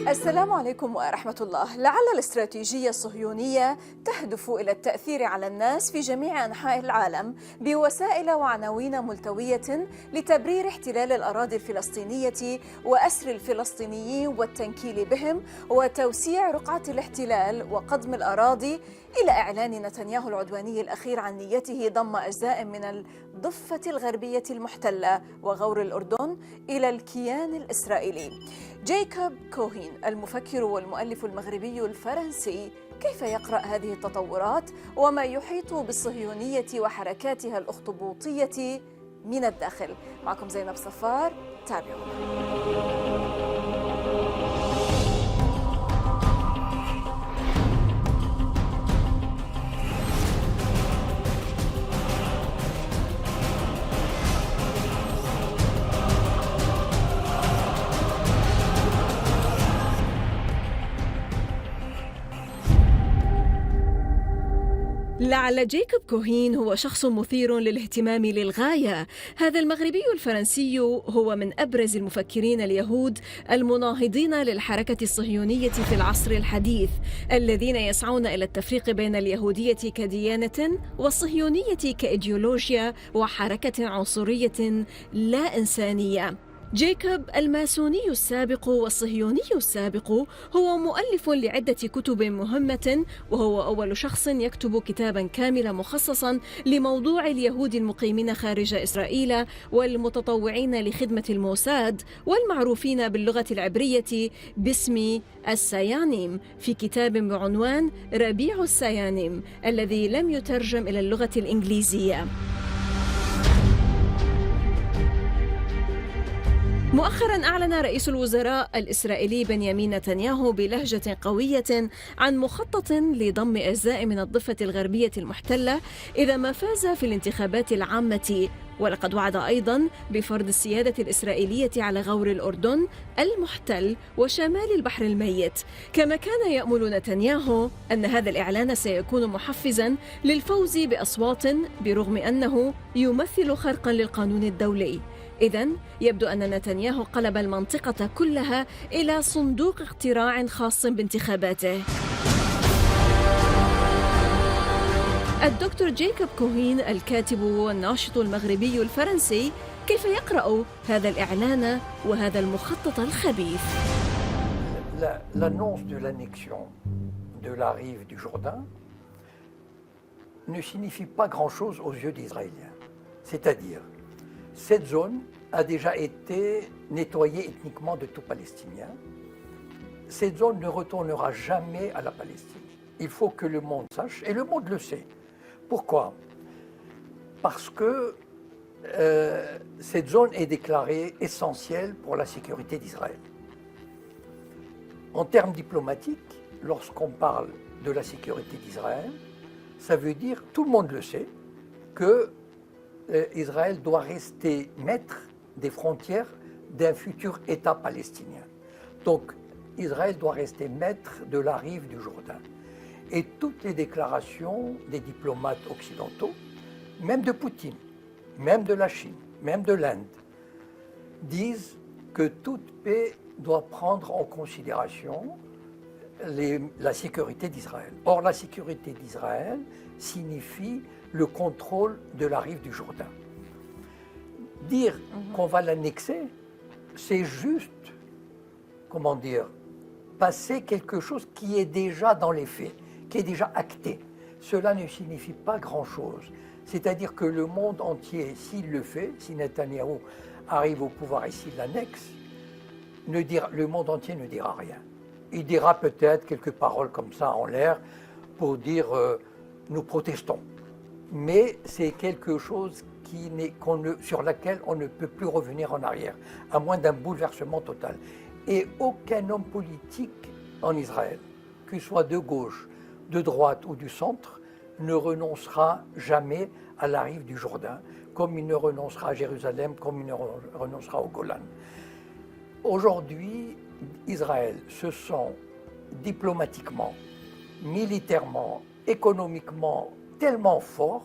السلام عليكم ورحمة الله. لعل الاستراتيجية الصهيونية تهدف إلى التأثير على الناس في جميع أنحاء العالم بوسائل وعناوين ملتوية لتبرير احتلال الأراضي الفلسطينية وأسر الفلسطينيين والتنكيل بهم وتوسيع رقعة الاحتلال وقضم الأراضي، إلى إعلان نتنياهو العدواني الأخير عن نيته ضم أجزاء من الضفة الغربية المحتلة وغور الأردن إلى الكيان الإسرائيلي. جايكوب كوهين المفكر والمؤلف المغربي الفرنسي، كيف يقرأ هذه التطورات وما يحيط بالصهيونية وحركاتها الأخطبوطية من الداخل؟ معكم زينب صفار، تابعونا. لعل جايكوب كوهين هو شخص مثير للاهتمام للغاية. هذا المغربي الفرنسي هو من أبرز المفكرين اليهود المناهضين للحركة الصهيونية في العصر الحديث، الذين يسعون إلى التفريق بين اليهودية كديانة والصهيونية كإيديولوجيا وحركة عنصرية لا إنسانية. جايكوب الماسوني السابق والصهيوني السابق هو مؤلف لعدة كتب مهمة، وهو أول شخص يكتب كتابا كاملا مخصصا لموضوع اليهود المقيمين خارج إسرائيل والمتطوعين لخدمة الموساد والمعروفين باللغة العبرية باسم السيانيم، في كتاب بعنوان ربيع السيانيم الذي لم يترجم إلى اللغة الإنجليزية. مؤخرا أعلن رئيس الوزراء الإسرائيلي بنيامين نتنياهو بلهجة قوية عن مخطط لضم أجزاء من الضفة الغربية المحتلة إذا ما فاز في الانتخابات العامة، ولقد وعد أيضا بفرض السيادة الإسرائيلية على غور الأردن المحتل وشمال البحر الميت. كما كان يأمل نتنياهو أن هذا الإعلان سيكون محفزا للفوز بأصوات برغم أنه يمثل خرقا للقانون الدولي. إذن يبدو أن نتنياهو قلب المنطقة كلها إلى صندوق اقتراع خاص بانتخاباته. الدكتور جايكوب كوهين الكاتب والناشط المغربي الفرنسي، كيف يقرأ هذا الإعلان وهذا المخطط الخبيث؟ L'annonce de l'annexion de la rive du Jourdain ne signifie pas grand-chose aux yeux d'Israéliens. C'est-à-dire, cette zone a déjà été nettoyée ethniquement de tout Palestinien. Cette zone ne retournera jamais à la Palestine. Il faut que le monde sache, et le monde le sait. Pourquoi? Parce que cette zone est déclarée essentielle pour la sécurité d'Israël. En termes diplomatiques, lorsqu'on parle de la sécurité d'Israël, ça veut dire, tout le monde le sait, que Israël doit rester maître des frontières d'un futur État palestinien. Donc, Israël doit rester maître de la rive du Jourdain. Et toutes les déclarations des diplomates occidentaux, même de Poutine, même de la Chine, même de l'Inde, disent que toute paix doit prendre en considération la sécurité d'Israël. Or, la sécurité d'Israël signifie le contrôle de la rive du Jourdain. Dire qu'on va l'annexer, c'est juste, comment dire, passer quelque chose qui est déjà dans les faits, qui est déjà acté. Cela ne signifie pas grand-chose. C'est-à-dire que le monde entier, s'il le fait, si Netanyahou arrive au pouvoir et s'il l'annexe, le monde entier ne dira rien. Il dira peut-être quelques paroles comme ça en l'air pour dire nous protestons. Mais c'est quelque chose sur laquelle on ne peut plus revenir en arrière, à moins d'un bouleversement total. Et aucun homme politique en Israël, qu'il soit de gauche, de droite ou du centre, ne renoncera jamais à la rive du Jourdain, comme il ne renoncera à Jérusalem, comme il ne renoncera au Golan. Aujourd'hui, Israël se sent diplomatiquement, militairement, économiquement tellement fort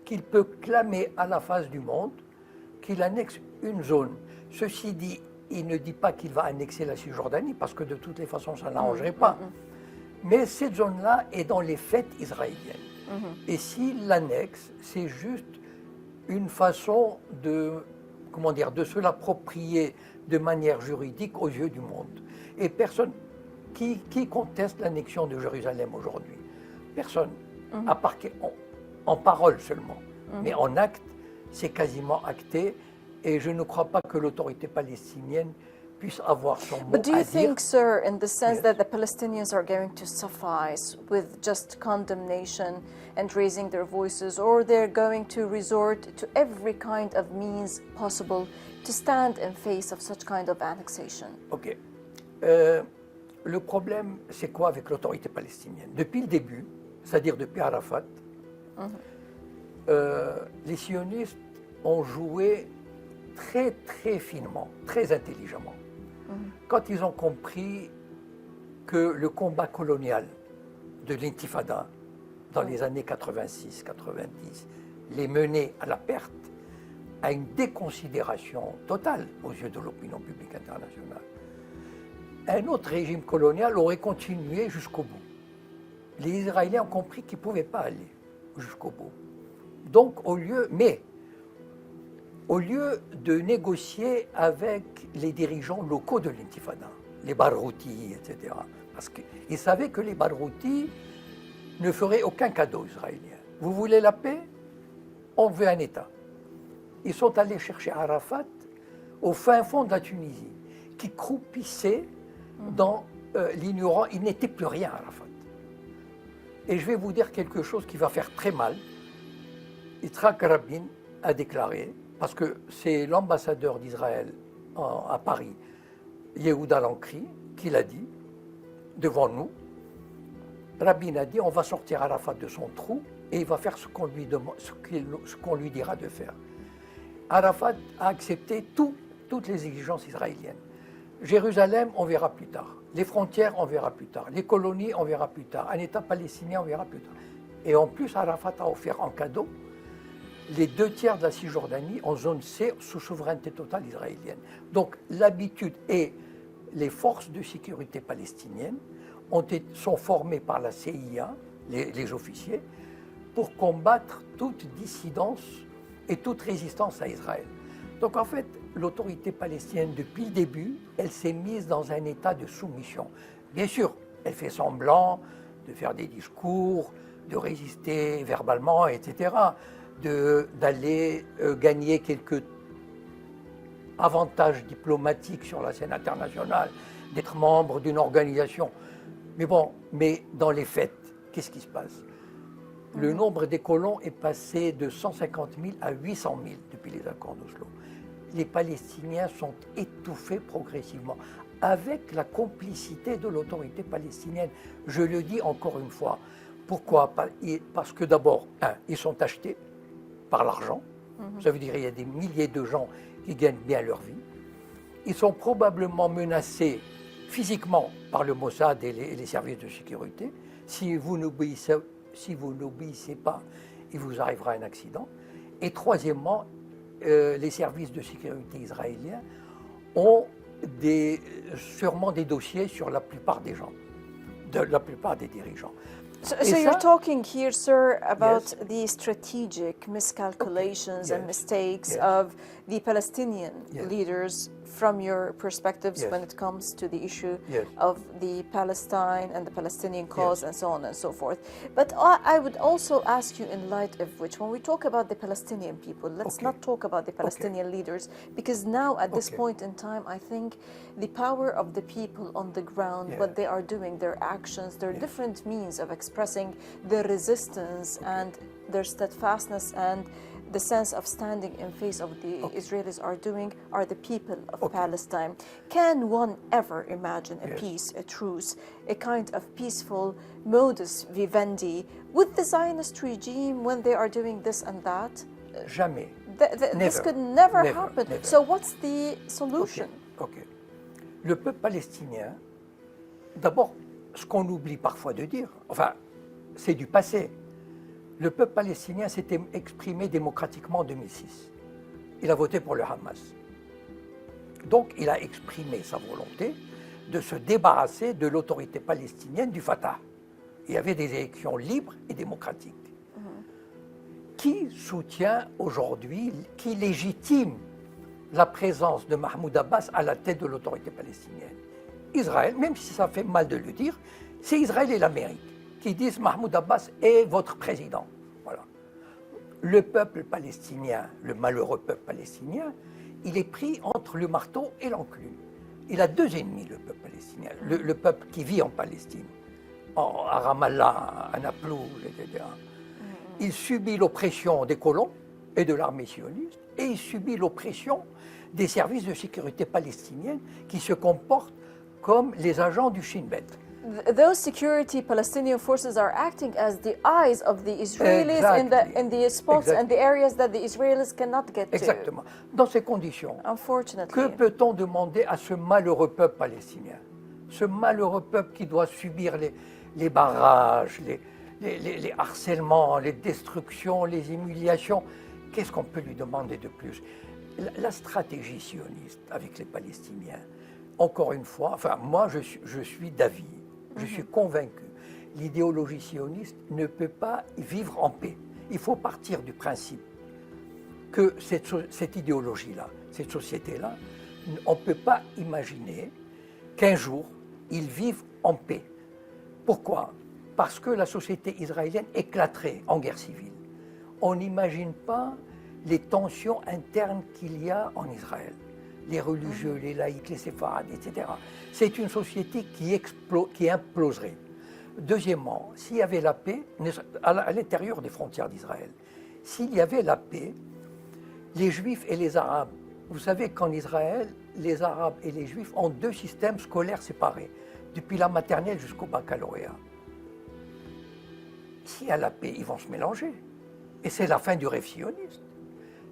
qu'il peut clamer à la face du monde qu'il annexe une zone. Ceci dit, il ne dit pas qu'il va annexer la Cisjordanie, parce que de toutes les façons, ça n'arrangerait pas. Mais cette zone-là est dans les faits israéliennes. Et s'il l'annexe, c'est juste une façon de, comment dire, de se l'approprier de manière juridique aux yeux du monde. Et personne, qui conteste l'annexion de Jérusalem aujourd'hui? Personne, à part en parole seulement. Mais en acte, c'est quasiment acté. Et je ne crois pas que l'autorité palestinienne puisse avoir son mot à dire. But do you think, sir, in the sense Yes. that the Palestinians are going to suffice with just condemnation and raising their voices, or they're going to resort to every kind of means possible to stand in face of such kind of annexation? Ok. Le problème, c'est quoi avec l'autorité palestinienne? Depuis le début, c'est-à-dire depuis Arafat, les sionistes ont joué très très finement, très intelligemment. Quand ils ont compris que le combat colonial de l'intifada dans les années 86-90 les menait à la perte, à une déconsidération totale aux yeux de l'opinion publique internationale, un autre régime colonial aurait continué jusqu'au bout. Les Israéliens ont compris qu'ils ne pouvaient pas aller jusqu'au bout. Donc, au lieu de négocier avec les dirigeants locaux de l'intifada, les Baroutis, etc., parce qu'ils savaient que les Baroutis ne feraient aucun cadeau aux Israéliens. Vous voulez la paix? On veut un État. Ils sont allés chercher Arafat au fin fond de la Tunisie, qui croupissait dans l'ignorant. Il n'était plus rien, Arafat. Et je vais vous dire quelque chose qui va faire très mal. Yitzhak Rabin a déclaré, parce que c'est l'ambassadeur d'Israël à Paris, Yehuda Lankri, qui l'a dit devant nous. Rabin a dit, on va sortir Arafat de son trou et il va faire ce qu'on lui dira de faire. Arafat a accepté toutes les exigences israéliennes. Jérusalem, on verra plus tard. Les frontières, on verra plus tard. Les colonies, on verra plus tard. Un État palestinien, on verra plus tard. Et en plus, Arafat a offert en cadeau les 2/3 de la Cisjordanie en zone C sous souveraineté totale israélienne. Donc l'habitude et les forces de sécurité palestiniennes sont formées par la CIA, les officiers, pour combattre toute dissidence et toute résistance à Israël. Donc en fait, l'autorité palestinienne, depuis le début, elle s'est mise dans un état de soumission. Bien sûr, elle fait semblant de faire des discours, de résister verbalement, etc., d'aller gagner quelques avantages diplomatiques sur la scène internationale, d'être membre d'une organisation. Mais bon, mais dans les faits, qu'est-ce qui se passe? Le nombre des colons est passé de 150 000 à 800 000 depuis les accords d'Oslo. Les Palestiniens sont étouffés progressivement, avec la complicité de l'autorité palestinienne. Je le dis encore une fois. Pourquoi? Parce que d'abord, ils sont achetés par l'argent. Ça veut dire qu'il y a des milliers de gens qui gagnent bien leur vie. Ils sont probablement menacés physiquement par le Mossad et les services de sécurité. Si vous n'obéissez pas, il vous arrivera un accident. Et troisièmement, les services de sécurité israéliens ont sûrement des dossiers sur la plupart des gens, la plupart des dirigeants. So you're talking here, sir, about Yes. the strategic miscalculations Okay. and mistakes Yes. of the Palestinian Yes. leaders from your perspectives Yes. when it comes to the issue Yes. of the Palestine and the Palestinian cause Yes. and so on and so forth. But I would also ask you, in light of which, when we talk about the Palestinian people, let's Okay. not talk about the Palestinian leaders, because now at this Okay. point in time, I think the power of the people on the ground, Yeah. what they are doing, their actions, their different means of expressing their resistance and their steadfastness and the sense of standing in face of the Israelis are doing are the people of Palestine. Can one ever imagine a Yes. peace, a truce, a kind of peaceful modus vivendi with the Zionist regime when they are doing this and that? Jamais. This Never. could never Never, happen. never. So what's the solution? Ok. Le peuple palestinien, d'abord, ce qu'on oublie parfois de dire, enfin, c'est du passé. Le peuple palestinien s'était exprimé démocratiquement en 2006. Il a voté pour le Hamas. Donc il a exprimé sa volonté de se débarrasser de l'autorité palestinienne du Fatah. Il y avait des élections libres et démocratiques. Qui soutient aujourd'hui, qui légitime la présence de Mahmoud Abbas à la tête de l'autorité palestinienne? Israël, même si ça fait mal de le dire, c'est Israël et l'Amérique qui disent Mahmoud Abbas est votre président. Voilà. Le peuple palestinien, le malheureux peuple palestinien, il est pris entre le marteau et l'enclume. Il a deux ennemis, le peuple palestinien. Le peuple qui vit en Palestine, à Ramallah, à Naplouse, etc. Il subit l'oppression des colons et de l'armée sioniste, et il subit l'oppression des services de sécurité palestiniens qui se comportent comme les agents du Shin Bet. Those security Palestinian forces are acting as the eyes of the Israelis in the spots and the areas that the Israelis cannot get to. Exactement. Dans ces conditions, Unfortunately. que peut-on demander à ce malheureux peuple palestinien? Ce malheureux peuple qui doit subir les barrages, les harcèlements, les destructions, les humiliations. Qu'est-ce qu'on peut lui demander de plus? La stratégie sioniste avec les Palestiniens, encore une fois, enfin moi je suis d'avis, je suis convaincu, l'idéologie sioniste ne peut pas vivre en paix. Il faut partir du principe que cette idéologie-là, cette société-là, on ne peut pas imaginer qu'un jour ils vivent en paix. Pourquoi? Parce que la société israélienne éclaterait en guerre civile. On n'imagine pas les tensions internes qu'il y a en Israël. Les religieux, les laïcs, les séfarades, etc. C'est une société qui imploserait. Deuxièmement, s'il y avait la paix à l'intérieur des frontières d'Israël, s'il y avait la paix, les Juifs et les Arabes, vous savez qu'en Israël, les Arabes et les Juifs ont deux systèmes scolaires séparés, depuis la maternelle jusqu'au baccalauréat. S'il y a la paix, ils vont se mélanger. Et c'est la fin du rêve sioniste.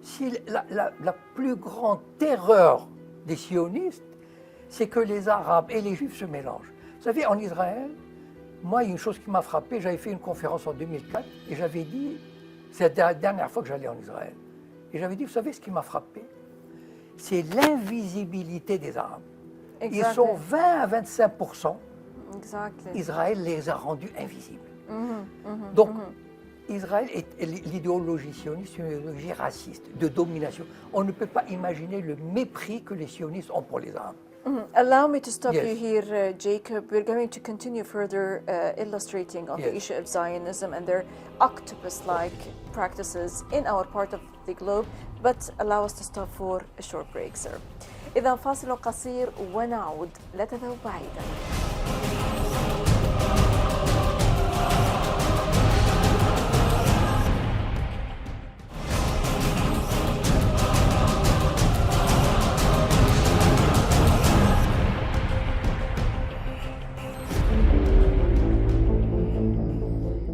Si la plus grande terreur des sionistes, c'est que les Arabes et les Juifs se mélangent. Vous savez, en Israël, moi, il y a une chose qui m'a frappé, j'avais fait une conférence en 2004 et j'avais dit, c'est la dernière fois que j'allais en Israël, et j'avais dit, vous savez ce qui m'a frappé? C'est l'invisibilité des Arabes. Exactly. Ils sont 20 à 25%. Exactly. Israël les a rendus invisibles. Donc, Israël est l'idéologie sioniste, une idéologie raciste, de domination. On ne peut pas imaginer le mépris que les sionistes ont pour les Arabes. Allow me to stop Yes. you here, Jacob. We're going to continue further illustrating on the Yes. issue of Zionism and their octopus-like practices in our part of the globe, but allow us to stop for a short break, sir. إذا فاصل قصير ونعود، لا تذهب بعيدا.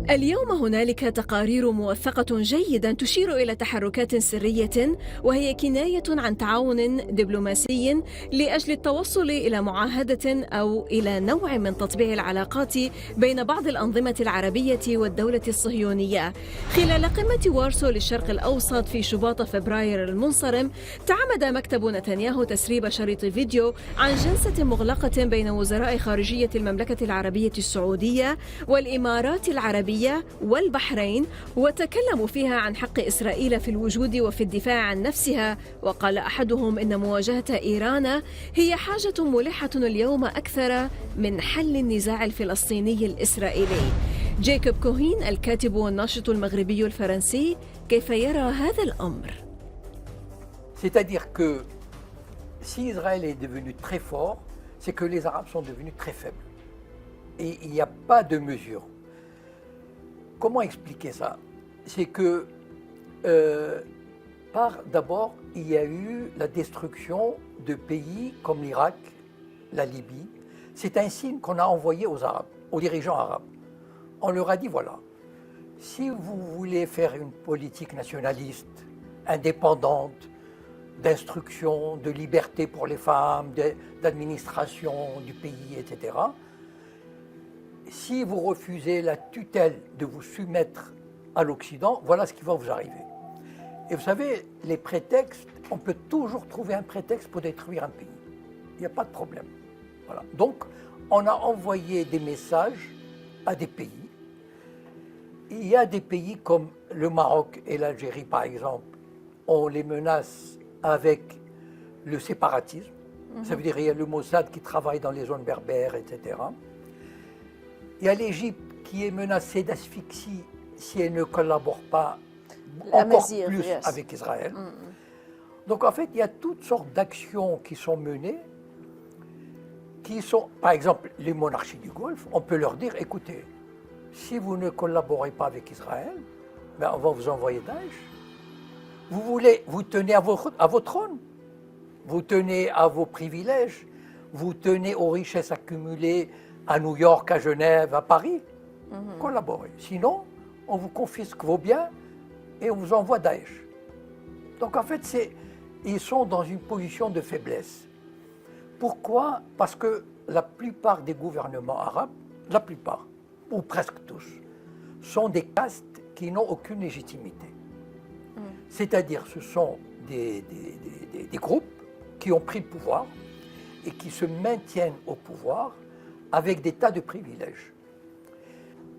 اليوم هنالك تقارير موثقة جيدا تشير إلى تحركات سرية وهي كناية عن تعاون دبلوماسي لأجل التوصل إلى معاهدة أو إلى نوع من تطبيع العلاقات بين بعض الأنظمة العربية والدولة الصهيونية. خلال قمة وارسو للشرق الأوسط في شباط فبراير المنصرم، تعمد مكتب نتنياهو تسريب شريط فيديو عن جلسة مغلقة بين وزراء خارجية المملكة العربية السعودية والإمارات العربية والبحرين، وتكلموا فيها عن حق إسرائيل في الوجود وفي الدفاع عن نفسها. وقال أحدهم إن مواجهة إيران هي حاجة ملحة اليوم أكثر من حل النزاع الفلسطيني الإسرائيلي. جايكوب كوهين الكاتب والناشط المغربي الفرنسي، كيف يرى هذا الأمر؟ C'est-à-dire que si Israël est devenu très fort, c'est que les Arabes sont devenus très faibles. Et il n'y a pas de mesure. Comment expliquer ça? C'est que, d'abord, il y a eu la destruction de pays comme l'Irak, la Libye. C'est un signe qu'on a envoyé aux Arabes, aux dirigeants arabes. On leur a dit, voilà, si vous voulez faire une politique nationaliste, indépendante, d'instruction, de liberté pour les femmes, d'administration du pays, etc., si vous refusez la tutelle de vous soumettre à l'Occident, voilà ce qui va vous arriver. Et vous savez, les prétextes, on peut toujours trouver un prétexte pour détruire un pays. Il n'y a pas de problème. Voilà. Donc, on a envoyé des messages à des pays. Il y a des pays comme le Maroc et l'Algérie, par exemple, on les menace avec le séparatisme. Ça veut dire qu'il y a le Mossad qui travaille dans les zones berbères, etc. Il y a l'Égypte qui est menacée d'asphyxie si elle ne collabore pas encore plus avec Israël. Donc en fait, il y a toutes sortes d'actions qui sont menées, qui sont, par exemple, les monarchies du Golfe, on peut leur dire, écoutez, si vous ne collaborez pas avec Israël, ben on va vous envoyer Daesh. Vous tenez à votre trône, vous tenez à vos privilèges, vous tenez aux richesses accumulées à New York, à Genève, à Paris. Collaborez. Sinon, on vous confisque vos biens et on vous envoie Daesh. Donc en fait, ils sont dans une position de faiblesse. Pourquoi? Parce que la plupart des gouvernements arabes, la plupart, ou presque tous, sont des castes qui n'ont aucune légitimité. C'est-à-dire, ce sont des groupes qui ont pris le pouvoir et qui se maintiennent au pouvoir avec des tas de privilèges.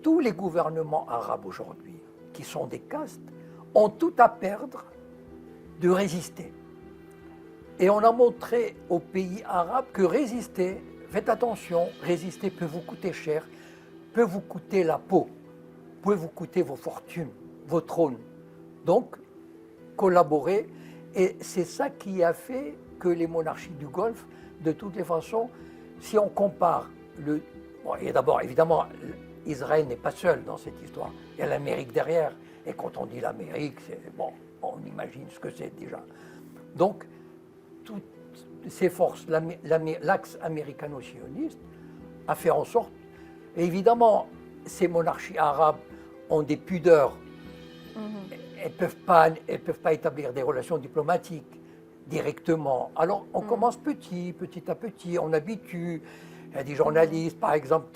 Tous les gouvernements arabes aujourd'hui, qui sont des castes, ont tout à perdre de résister. Et on a montré aux pays arabes que résister, faites attention, résister peut vous coûter cher, peut vous coûter la peau, peut vous coûter vos fortunes, vos trônes. Donc, collaborer, et c'est ça qui a fait que les monarchies du Golfe, de toutes les façons, si on compare et d'abord, évidemment, Israël n'est pas seul dans cette histoire. Il y a l'Amérique derrière. Et quand on dit l'Amérique, on imagine ce que c'est déjà. Donc, toutes ces forces, l'axe américano-sioniste a fait en sorte. Et évidemment, ces monarchies arabes ont des pudeurs. Elles ne peuvent pas établir des relations diplomatiques directement. Alors, on commence petit à petit, on habitue. Il y a des journalistes, par exemple,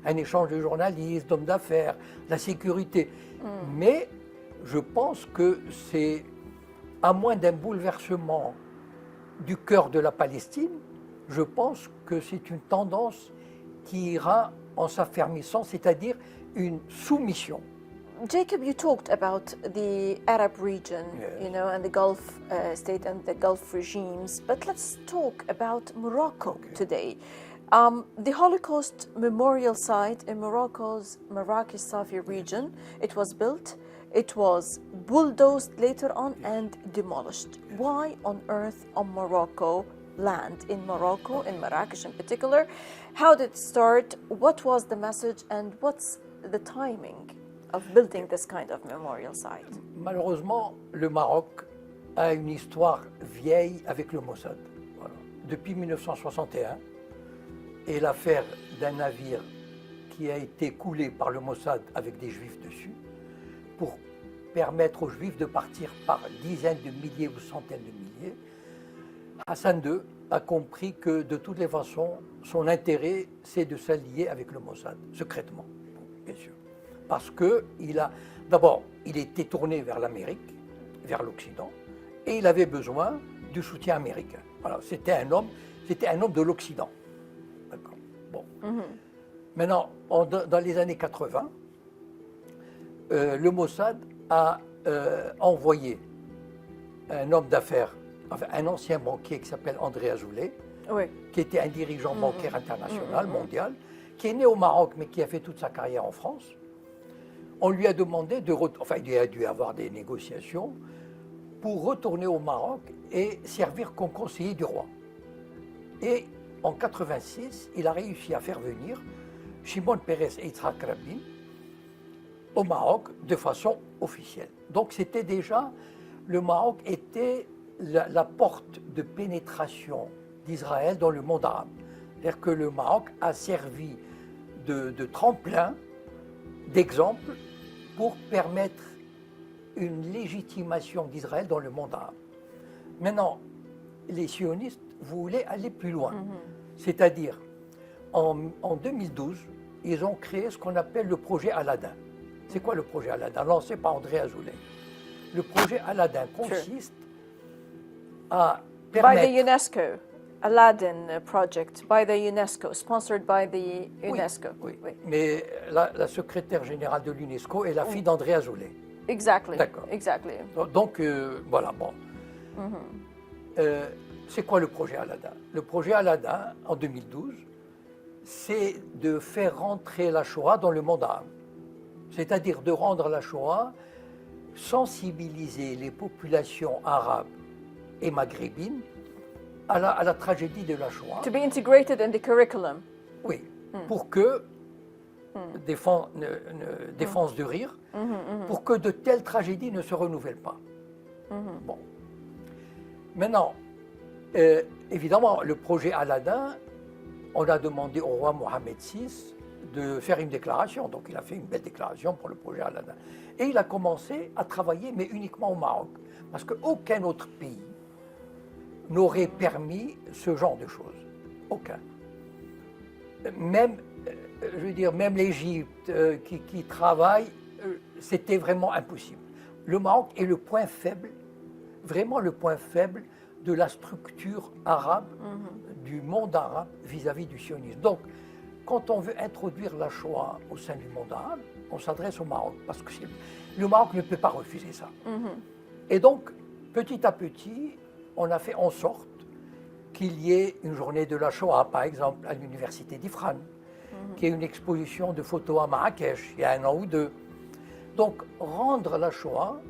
un échange de journalistes, d'hommes d'affaires, la sécurité. Mais je pense que c'est, à moins d'un bouleversement du cœur de la Palestine, je pense que c'est une tendance qui ira en s'affermissant, c'est-à-dire une soumission. Jacob, you talked about the Arab region, Yes. and the Gulf state and the Gulf regimes, but let's talk about Morocco today. The Holocaust Memorial Site in Morocco's Marrakech Safi region, it was built, it was bulldozed later on and demolished. Why on earth on Morocco land, in Morocco, in Marrakech in particular? How did it start? What was the message and what's the timing of building this kind of memorial site? Malheureusement, le Maroc a une histoire vieille avec le Mossad. Voilà. Depuis 1961, et l'affaire d'un navire qui a été coulé par le Mossad avec des Juifs dessus, pour permettre aux Juifs de partir par dizaines de milliers ou centaines de milliers, Hassan II a compris que de toutes les façons, son intérêt, c'est de s'allier avec le Mossad, secrètement, bien sûr. Parce d'abord, il était tourné vers l'Amérique, vers l'Occident, et il avait besoin du soutien américain. Voilà, c'était un homme de l'Occident. D'accord. Bon. Maintenant, dans les années 80, le Mossad a envoyé un homme d'affaires, enfin un ancien banquier qui s'appelle André Azoulay, qui était un dirigeant bancaire international, mondial, qui est né au Maroc, mais qui a fait toute sa carrière en France. On lui a demandé il a dû avoir des négociations pour retourner au Maroc et servir comme conseiller du roi. Et en 86, il a réussi à faire venir Shimon Peres et Yitzhak Rabin au Maroc de façon officielle. Donc c'était déjà, le Maroc était la porte de pénétration d'Israël dans le monde arabe. C'est-à-dire que le Maroc a servi de tremplin, d'exemple, pour permettre une légitimation d'Israël dans le monde arabe. Maintenant, les sionistes voulaient aller plus loin. C'est-à-dire, en 2012, ils ont créé ce qu'on appelle le projet Aladdin. C'est quoi le projet Aladdin? Lancé par André Azoulay. Le projet Aladdin consiste à By the permettre... UNESCO, Aladdin project, by the UNESCO, sponsored by the UNESCO. Oui, Oui. mais la secrétaire générale de l'UNESCO est la fille d'André Azoulay. Exactly. D'accord. Exactly. Donc, voilà, bon. C'est quoi le projet Aladdin? Le projet Aladdin, en 2012, c'est de faire rentrer la Shoah dans le monde arabe. C'est-à-dire de rendre la Shoah, sensibiliser les populations arabes et maghrébines à la tragédie de la Shoah. To be integrated in the curriculum. Oui, pour que, défense de rire, pour que de telles tragédies ne se renouvellent pas. Bon. Maintenant, évidemment, le projet Aladdin, on a demandé au roi Mohamed VI de faire une déclaration. Donc il a fait une belle déclaration pour le projet Aladdin. Et il a commencé à travailler, mais uniquement au Maroc. Parce qu'aucun autre pays n'aurait permis ce genre de choses. Aucun. Même, je veux dire, même l'Égypte qui travaille, c'était vraiment impossible. Le Maroc est le point faible, vraiment le point faible de la structure arabe, du monde arabe vis-à-vis du sionisme. Donc, quand on veut introduire la Shoah au sein du monde arabe, on s'adresse au Maroc, parce que le Maroc ne peut pas refuser ça. Et donc, petit à petit, on a fait en sorte qu'il y ait une journée de la Shoah, par exemple, à l'université d'Ifran, qui est une exposition de photos à Marrakech, il y a 1 an ou 2. Donc, rendre la Shoah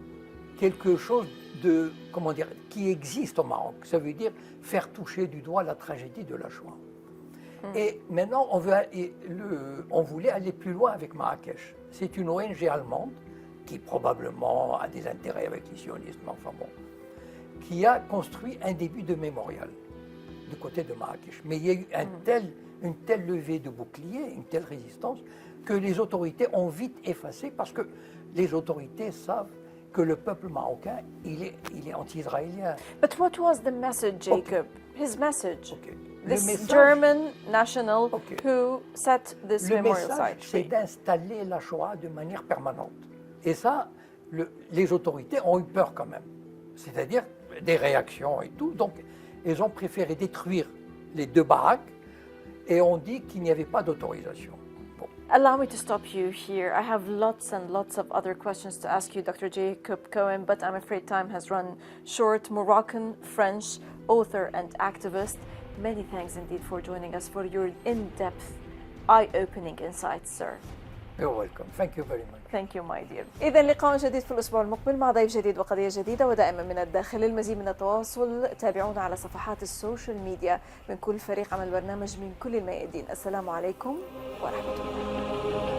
quelque chose de, comment dire, qui existe au Maroc. Ça veut dire faire toucher du doigt la tragédie de la Shoah. Et maintenant, on voulait aller plus loin avec Marrakech. C'est une ONG allemande qui probablement a des intérêts avec les sionistes, enfin bon, qui a construit un début de mémorial du côté de Marrakech. Mais il y a eu une telle levée de boucliers, une telle résistance, que les autorités ont vite effacé parce que les autorités savent que le peuple marocain, il est anti-israélien. But what was the message, Jacob? His message? Okay. This German national Okay. who set this Le memorial message, site. c'est d'installer la Shoah de manière permanente. Et ça, les autorités ont eu peur quand même. C'est-à-dire des réactions et tout. Donc, ils ont préféré détruire les 2 baraques et ont dit qu'il n'y avait pas d'autorisation. Bon. Allow me to stop you here. I have lots and lots of other questions to ask you, Dr. Jacob Cohen, but I'm afraid time has run short. Moroccan, French, author and activist. Many thanks indeed for joining us, for your in-depth, eye-opening insights, sir. You're welcome. Thank you very much. Thank you, my dear. إذا لقاء جديد في الأسبوع المقبل مع ضيف جديد وقضية جديدة ودائما من الداخل. المزيد من التواصل تابعونا على صفحات السوشيال ميديا من كل فريق عمل برنامج من كل الميادين. السلام عليكم ورحمة الله.